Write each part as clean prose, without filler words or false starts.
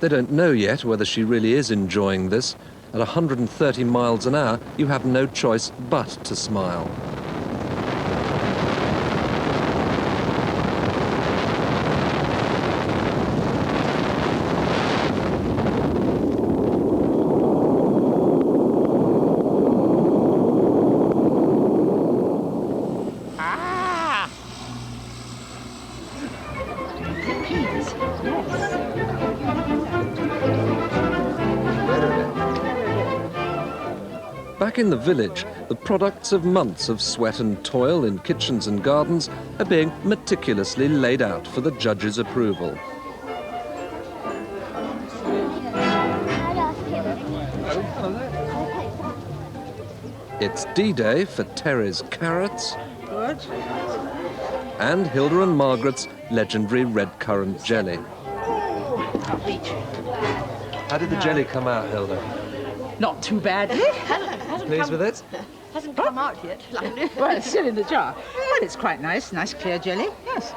They don't know yet whether she really is enjoying this. At 130 miles an hour, you have no choice but to smile. Back in the village, the products of months of sweat and toil in kitchens and gardens are being meticulously laid out for the judge's approval. It's D-Day for Terry's carrots and Hilda and Margaret's legendary red currant jelly. How did the jelly come out, Hilda? Not too bad. Pleased with it? Hasn't come out yet. Well, it's still in the jar. Well, it's quite nice clear jelly, yes.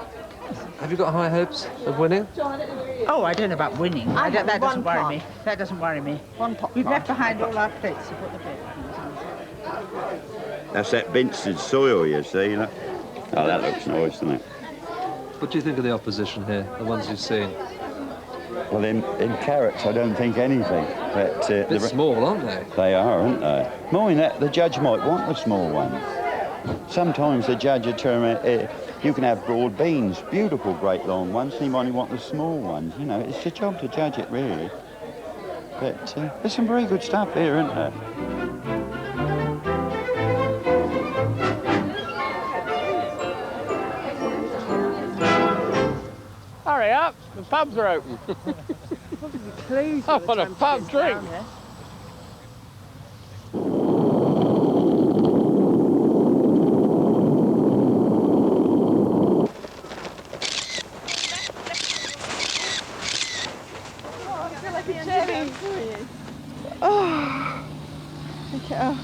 Have you got high hopes of winning? Oh, I don't know about winning. That doesn't worry pot. me. That doesn't worry me. One pot. We've left behind all our plates to put the plate. That's that Bentley soil, you see. Look. Oh, that looks nice, doesn't it? What do you think of the opposition here, the ones you've seen? Well, in carrots, I don't think anything. But, They're small, aren't they? They are, aren't they? More that, the judge might want the small ones. Sometimes the judge will turn around, you can have broad beans, beautiful, great long ones, and he might want the small ones. You know, it's your job to judge it, really. But there's some very good stuff here, isn't there? Hurry up, the pubs are open. Please. I want a pub drink. Oh, look at her.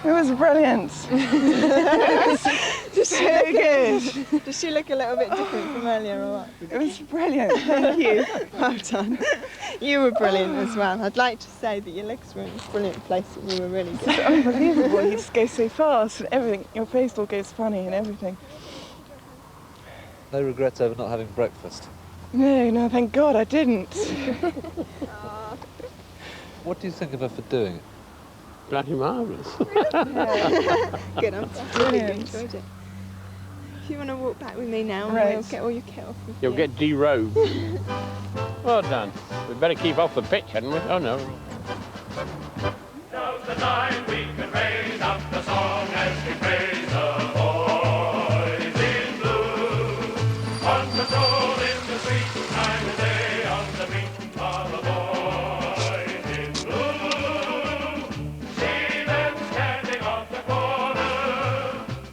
It was brilliant. Does she look good? Does she look a little bit different from earlier or what? It was brilliant, thank you. Well done. You were brilliant as well. I'd like to say that your legs were in a brilliant place and you were really good. It's unbelievable, you just go so fast and everything, your face all goes funny and everything. No regrets over not having breakfast? No, thank God I didn't. What do you think of her for doing it? Bloody marvellous. Good, I'm really enjoyed it. If you want to walk back with me now, Right. we'll get all your kit off. You'll get derobed. Well done. We'd better keep off the pitch, hadn't we? Oh, no. Now's the time we can raise up the song as we praise the boys in blue. On patrol in the street, time and day on the beat are the boys in blue. See them standing on the corner,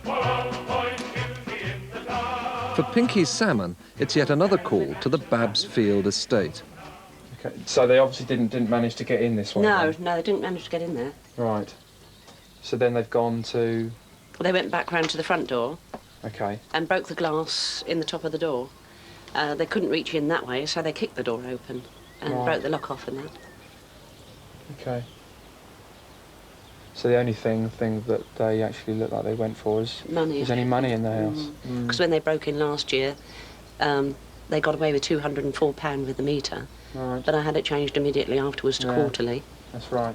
for on point duty in the dark. For Pinky's salmon, it's yet another call to the Babs Field estate. Okay, so they obviously didn't manage to get in this way. No, then? no, they didn't manage to get in there. Right. So then they've gone to. Well, they went back round to the front door Okay. and broke the glass in the top of the door. They couldn't reach in that way, so they kicked the door open and Right. broke the lock off and that. Okay. So the only thing that they actually looked like they went for is Money. any money in the house. Because when they broke in last year, they got away with £204 with the meter. Right. But I had it changed immediately afterwards to Yeah. quarterly. That's right.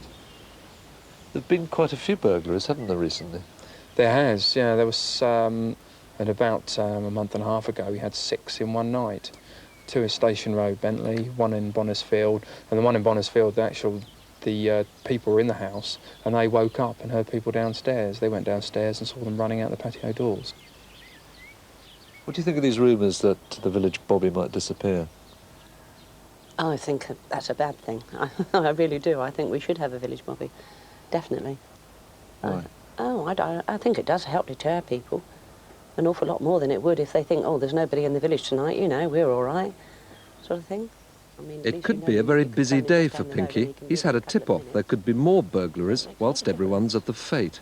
There've been quite a few burglaries, haven't there, recently? There has, yeah. There was, at about a month and a half ago, we had 6 in one night. 2 in Station Road, Bentley, 1 in Bonnersfield, and the one in Bonnersfield, the people were in the house, and they woke up and heard people downstairs. They went downstairs and saw them running out the patio doors. What do you think of these rumours that the village bobby might disappear? I think that's a bad thing. I really do. I think we should have a village bobby, definitely. Why? I think it does help deter people an awful lot more than it would if they think, oh, there's nobody in the village tonight, you know, we're all right, sort of thing. I mean, It could be a very busy day for Pinky. He's had a tip-off there could be more burglaries whilst everyone's at the Fete.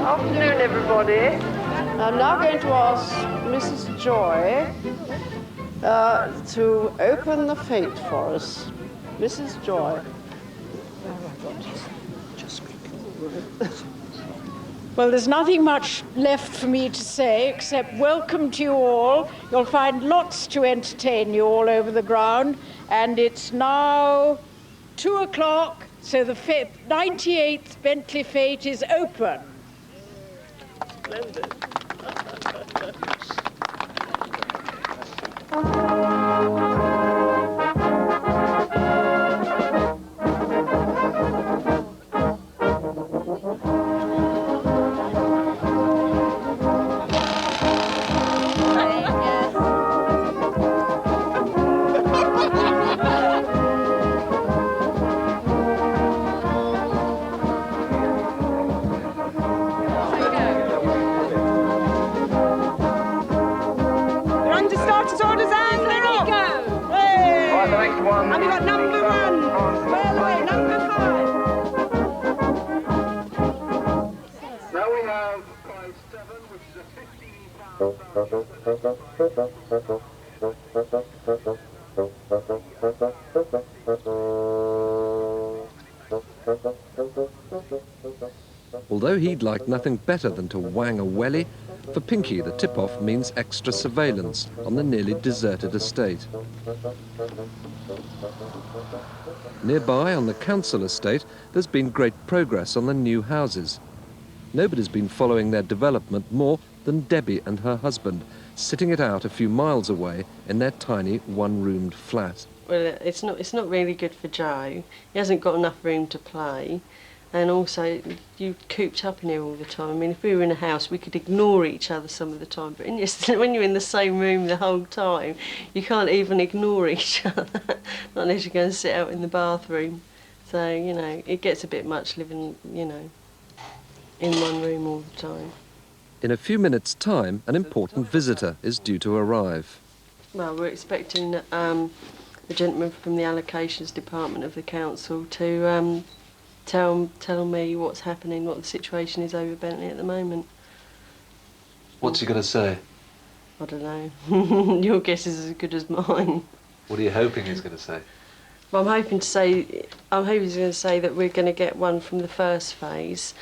Afternoon, everybody. I'm now going to ask Mrs. Joy to open the fete for us. Mrs. Joy. Well, there's nothing much left for me to say except welcome to you all. You'll find lots to entertain you all over the ground. And it's now 2 o'clock, so the 98th Bentley Fete is open. Splendid. And we got number 1. Well away, number 5. Now we have prize 7, which is a Although he'd like nothing better than to wang a welly, for Pinky the tip-off means extra surveillance on the nearly deserted estate. Nearby, on the council estate, there's been great progress on the new houses. Nobody's been following their development more than Debbie and her husband, sitting it out a few miles away in their tiny one-roomed flat. Well, it's not really good for Joe. He hasn't got enough room to play. And also, you're cooped up in here all the time. I mean, if we were in a house, we could ignore each other some of the time. But when you're in the same room the whole time, you can't even ignore each other. Not unless you go and sit out in the bathroom. So, you know, it gets a bit much living, you know, in one room all the time. In a few minutes' time, an important visitor is due to arrive. Well, we're expecting the gentleman from the allocations department of the council to tell me what's happening, what the situation is over Bentley at the moment. What's he going to say? I don't know. Your guess is as good as mine. What are you hoping he's going to say? Well, I'm hoping he's going to say that we're going to get one from the first phase,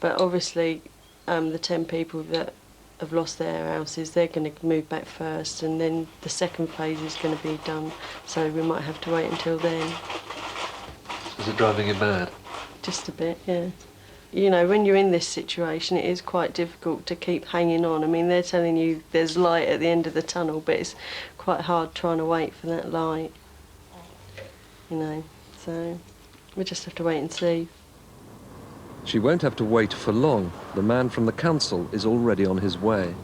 but obviously the 10 people that have lost their houses, they're going to move back first, and then the second phase is going to be done, so we might have to wait until then. Is it driving you mad? Just a bit, yeah. You know, when you're in this situation, it is quite difficult to keep hanging on. I mean, they're telling you there's light at the end of the tunnel, but it's quite hard trying to wait for that light. You know, so we just have to wait and see. She won't have to wait for long. The man from the council is already on his way.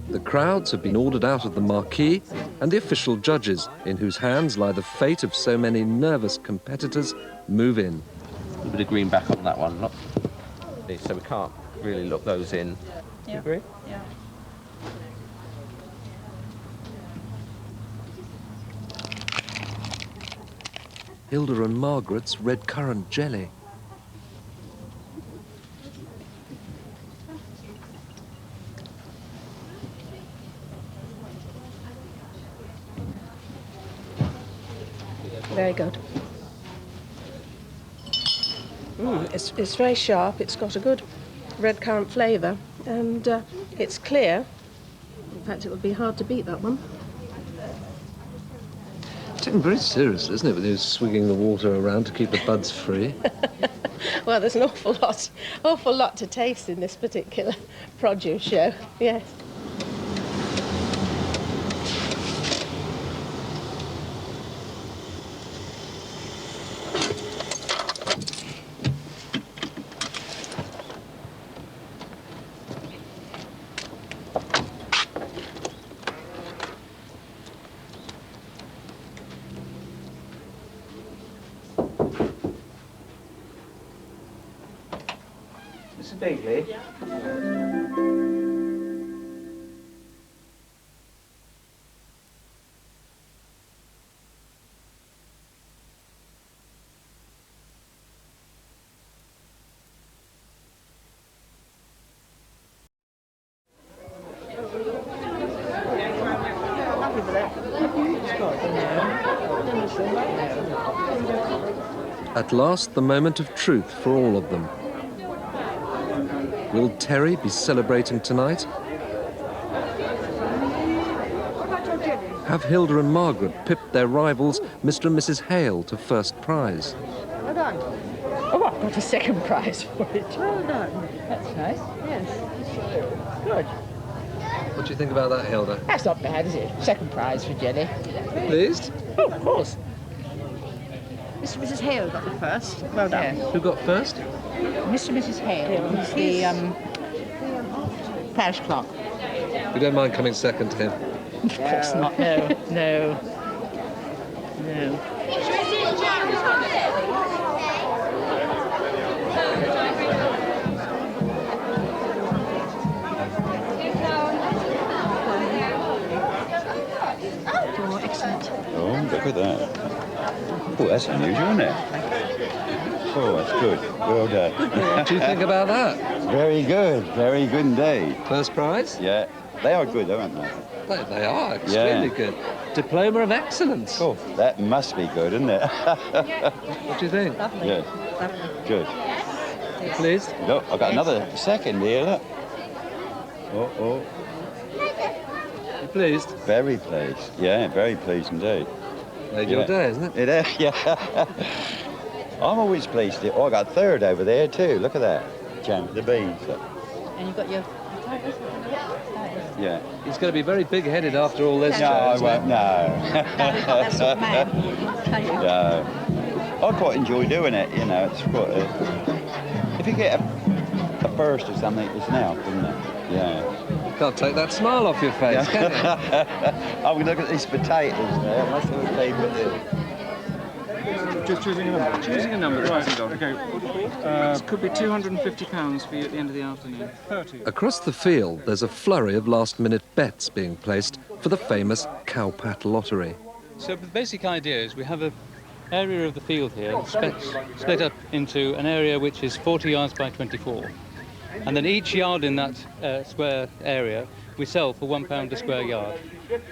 The crowds have been ordered out of the marquee, and the official judges, in whose hands lie the fate of so many nervous competitors, move in. A little bit of green back on that one, so we can't really look those in. Yeah. You agree? Yeah. Hilda and Margaret's red currant jelly. Very good. It's very sharp. It's got a good red currant flavour, and it's clear. In fact, it would be hard to beat that one. Taken very seriously, isn't it, with you swigging the water around to keep the buds free? Well, there's an awful lot to taste in this particular produce show. Yes. Mr. Begley? Yeah. over there. At last, the moment of truth for all of them. Will Terry be celebrating tonight? Have Hilda and Margaret pipped their rivals, Mr. and Mrs. Hale, to first prize? Well done. Oh, I've got a second prize for it. Well done. That's nice. Yes. Good. What do you think about that, Hilda? That's not bad, is it? Second prize for Jenny. Pleased? Oh, of course. Mr. and Mrs. Hale got the first. Well done. Yes. Who got first? Mr. and Mrs. Hale. Who's the parish clerk. You don't mind coming second to him? Of course not. No, no, no. Oh, excellent. Oh, look at that. Oh, that's unusual, isn't it? Oh, that's good. Well done. What do you think about that? Very good indeed. First prize? Yeah, they are good, aren't they? They are extremely good. Diploma of Excellence. Oh, that must be good, isn't it? What do you think? Lovely. Yeah, Lovely. good. You pleased? Look, I've got another second here, look. Oh. You pleased? Very pleased. Yeah, very pleased indeed. Made your day, isn't it? It is, yeah. I'm always pleased. Oh, I got third over there too. Look at that. Champ of the beans. Look. And you've got your... Yeah. He's going to be very big-headed after all this. No, I won't. No. That sort of man, can you? No. I quite enjoy doing it, you know. It's quite if you get a burst or something, it's an help, isn't it? Yeah. Can't take that smile off your face, can you? Oh, look at these potatoes there. That's what they put in. Just choosing a number. Choosing a number, right. Okay. This could be £250 for you at the end of the afternoon. 30. Across the field, there's a flurry of last-minute bets being placed for the famous Cowpat lottery. So the basic idea is we have an area of the field here split up into an area which is 40 yards by 24. And then each yard in that square area we sell for £1 a square yard.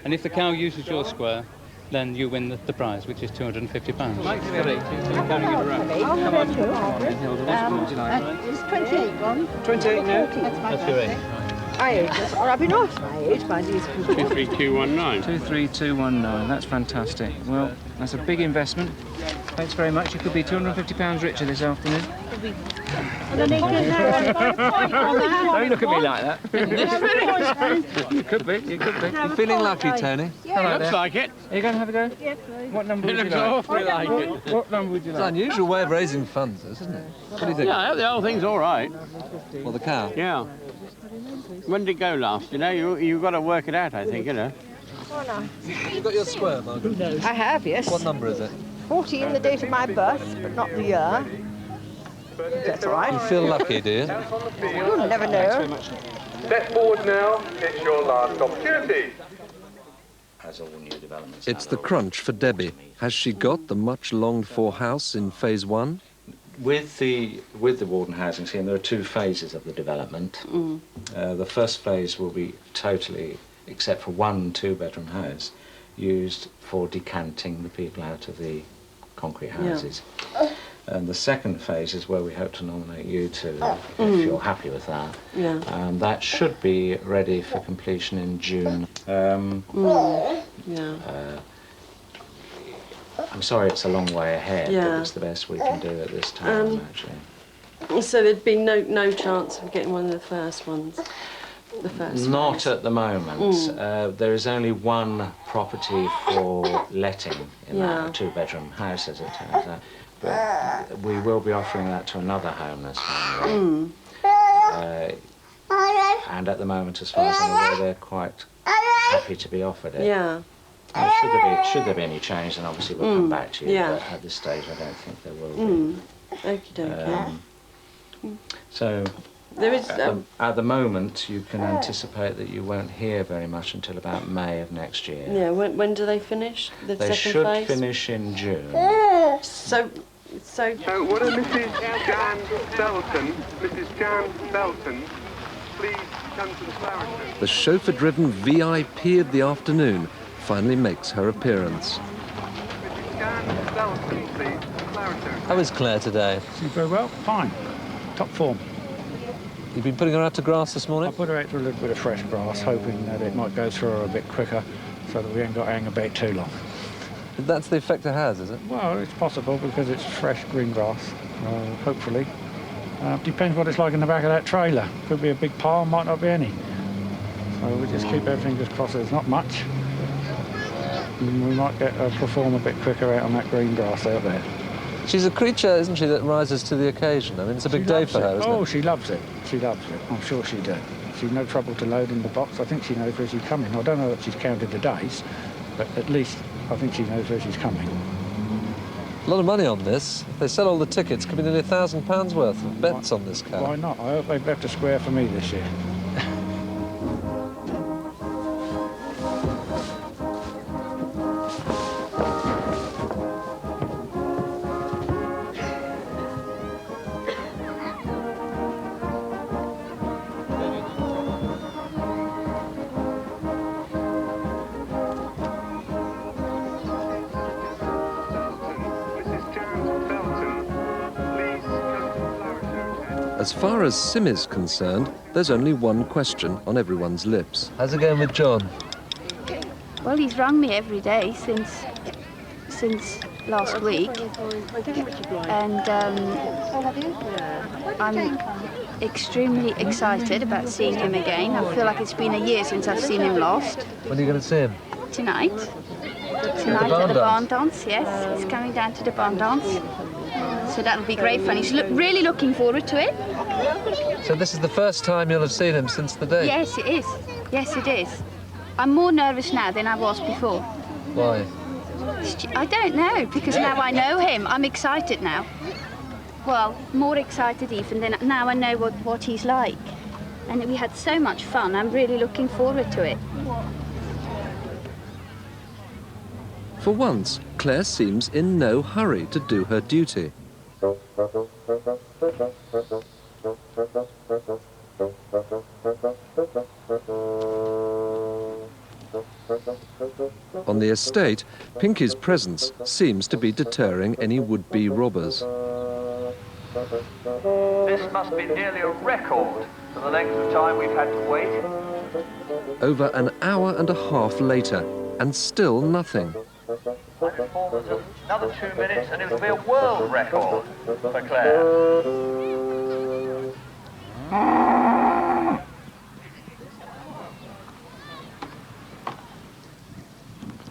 And if the cow uses your square, then you win the prize, which is £250. It's 28 gone. 28 now? That's your age. My age, or I've been off my age, my age. 23219. 23219, that's fantastic. Well, that's a big investment. Thanks very much. You could be £250 richer this afternoon. Don't look at me like that. You could be. You feeling lucky, Tony? Yeah, looks like it. Are you going to have a go? Yeah, please. What number would you like? It looks awfully like it. What number would you It's like? an unusual way of raising funds, isn't it? What do you think? Yeah, the whole thing's all right. Well, the cow? Yeah. When did it go last? You know, you've got to work it out, I think, you know. You got your square, Margaret? I have, yes. What number is it? 14, the date of my birth, but not the year. That's all right. You feel lucky, do you? You'll never know. Step forward now, it's your last opportunity. As all new developments. It's the crunch for Debbie. Has she got the much-longed-for house in phase 1? With the Warden housing scheme, there are two phases of the development. The first phase will be totally, except for one two-bedroom house, used for decanting the people out of the concrete houses. And the second phase is where we hope to nominate you to, if you're happy with that. That should be ready for completion in June. I'm sorry it's a long way ahead, but it's the best we can do at this time, actually. So there'd be no chance of getting one of the first ones? The first Not phase. at the moment. There is only one property for letting in that two-bedroom house, as it turns out. But we will be offering that to another homeless family. And at the moment, as far as I'm aware, they're quite happy to be offered it. Should there be any change, then obviously we'll come back to you. But at this stage, I don't think there will be. Okey-dokey. So, there is, at the moment, you can anticipate that you won't hear very much until about May of next year. Yeah, when do they finish the They second should phase? finish in June. So What are Mrs. Jan Belton? Mrs. Jan Belton, please come to the flower show. The chauffeur-driven VIP of the afternoon finally makes her appearance. How is Claire today? She's very well, fine, top form. You've been putting her out to grass this morning? I put her out to a little bit of fresh grass, hoping that it might go through her a bit quicker so that we ain't got to hang about too long. That's the effect it has, is it? Well, it's possible because it's fresh green grass, hopefully. Depends what it's like in the back of that trailer. Could be a big pile, might not be any. So we just keep our fingers crossed there's not much. And we might get her perform a bit quicker out on that green grass out there. She's a creature, isn't she, that rises to the occasion. I mean, it's a big day for her, isn't it? Oh, she loves it. She loves it. I'm sure she does. She's no trouble to load in the box. I think she knows where she's coming. I don't know that she's counted the days, but at least I think she knows where she's coming. A lot of money on this. If they sell all the tickets, it could be nearly £1,000 worth of bets on this car. Why not? I hope they've left a square for me this year. As far as Sim is concerned, there's only one question on everyone's lips. How's it going with John? Well, he's rung me every day since last week, and I'm extremely excited about seeing him again. I feel like it's been a year since I've seen him last. When are you going to see him? Tonight. Tonight at the barn dance, yes. He's coming down to the barn dance. So that'll be great fun. He's really looking forward to it. So this is the first time you'll have seen him since the date? Yes, it is. Yes, it is. I'm more nervous now than I was before. Why? I don't know, because now I know him. I'm excited now. Well, more excited even than now I know what he's like. And we had so much fun. I'm really looking forward to it. For once, Claire seems in no hurry to do her duty. On the estate, Pinky's presence seems to be deterring any would-be robbers. This must be nearly a record for the length of time we've had to wait. Over an hour and a half later, and still nothing. I'm informed there's another 2 minutes and it'll be a world record for Claire.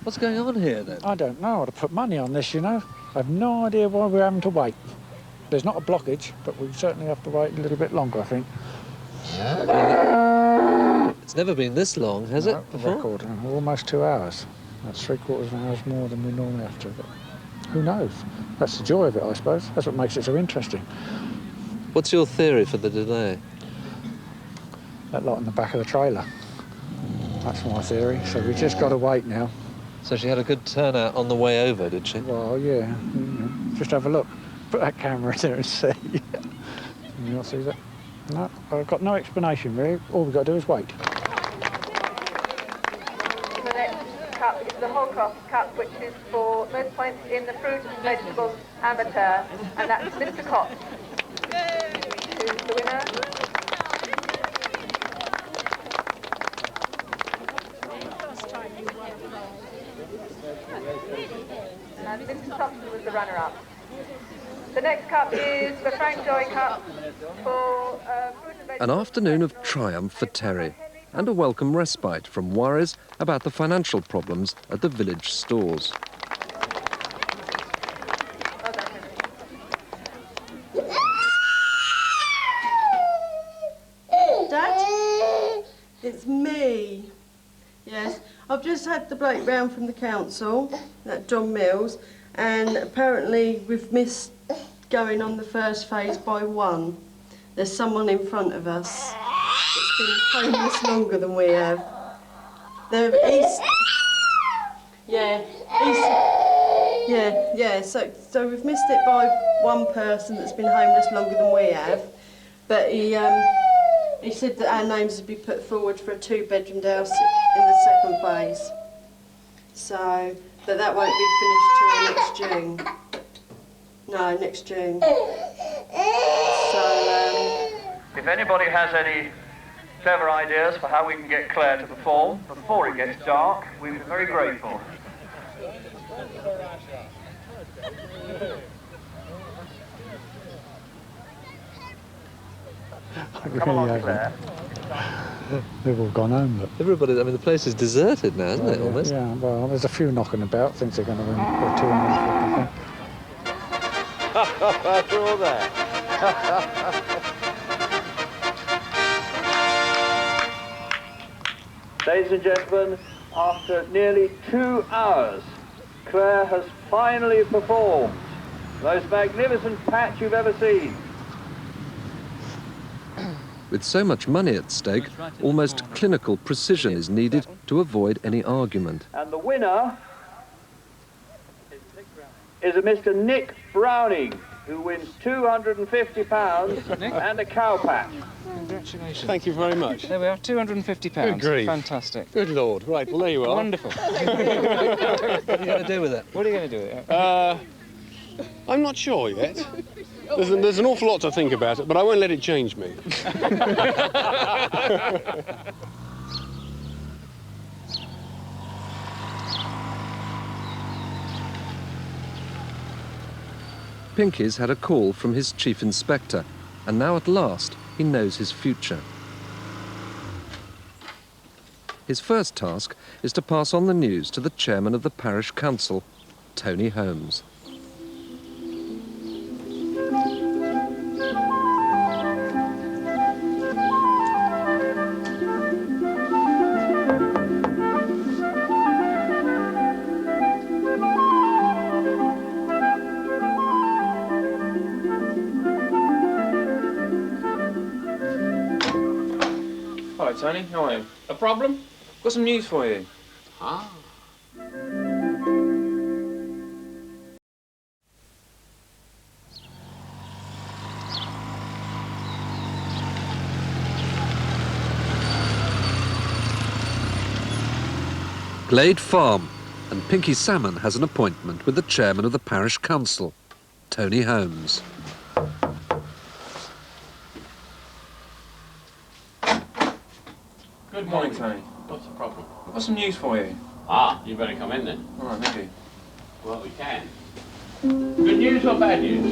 What's going on here, then? I don't know. I'd have put money on this, you know. I have no idea why we're having to wait. There's not a blockage, but we certainly have to wait a little bit longer, I think. It's never been this long, has it, before? Record, almost 2 hours. That's 3/4 of an hour more than we normally have to. But who knows? That's the joy of it, I suppose. That's what makes it so interesting. What's your theory for the delay? That lot in the back of the trailer. That's my theory. So we just got to wait now. So she had a good turnout on the way over, did she? Well, yeah. Just have a look. Put that camera in there and see. You'll see that. No, I've got no explanation, really. All we've got to do is wait. The next cup is the Holcroft Cup, which is for most points in the fruit and vegetables amateur, and that's Mr. Cox, who's the winner. And Mr. Thompson was the runner-up. The next cup is the Frank Joy Cup for fruit and vegetables. An afternoon of triumph for Terry, and a welcome respite from worries about the financial problems at the village stores. Dad? It's me. Yes, I've just had the bloke round from the council, that John Mills, and apparently we've missed going on the first phase by 1. There's someone in front of us that's been homeless longer than we have. So we've missed it by 1 person that's been homeless longer than we have, but he said that our names would be put forward for a 2-bedroomed house in the second phase. So, but that won't be finished till next June. No, next June. So, If anybody has any clever ideas for how we can get Claire to perform before it gets dark, we'd be very grateful. Come along, Claire. They've all gone home, look. Everybody, I mean, the place is deserted now, isn't it, almost? Yeah, well, there's a few knocking about. Thinks they're going to win the 250. After all that. Ladies and gentlemen, after nearly 2 hours, Claire has finally performed the most magnificent patch you've ever seen. With so much money at stake, almost clinical precision is needed to avoid any argument. And the winner is a Mr. Nick Browning, who wins £250 and a cow patch. Congratulations. Thank you very much. There we are, £250. Good grief. Fantastic. Good Lord. Right, well, there you are. Wonderful. What are you going to do with it? What are you going to do with it? I'm not sure yet. There's an awful lot to think about it, but I won't let it change me. Pinky's had a call from his chief inspector, and now at last he knows his future. His first task is to pass on the news to the chairman of the parish council, Tony Holmes. Hi, Tony. How are you? A problem? Got some news for you. Ah. Glade Farm, and Pinky Salmon has an appointment with the chairman of the parish council, Tony Holmes. Good morning, Tony. What's the problem? I've got some news for you. Ah, you better come in then. All right, thank you. Well, we can. Good news or bad news?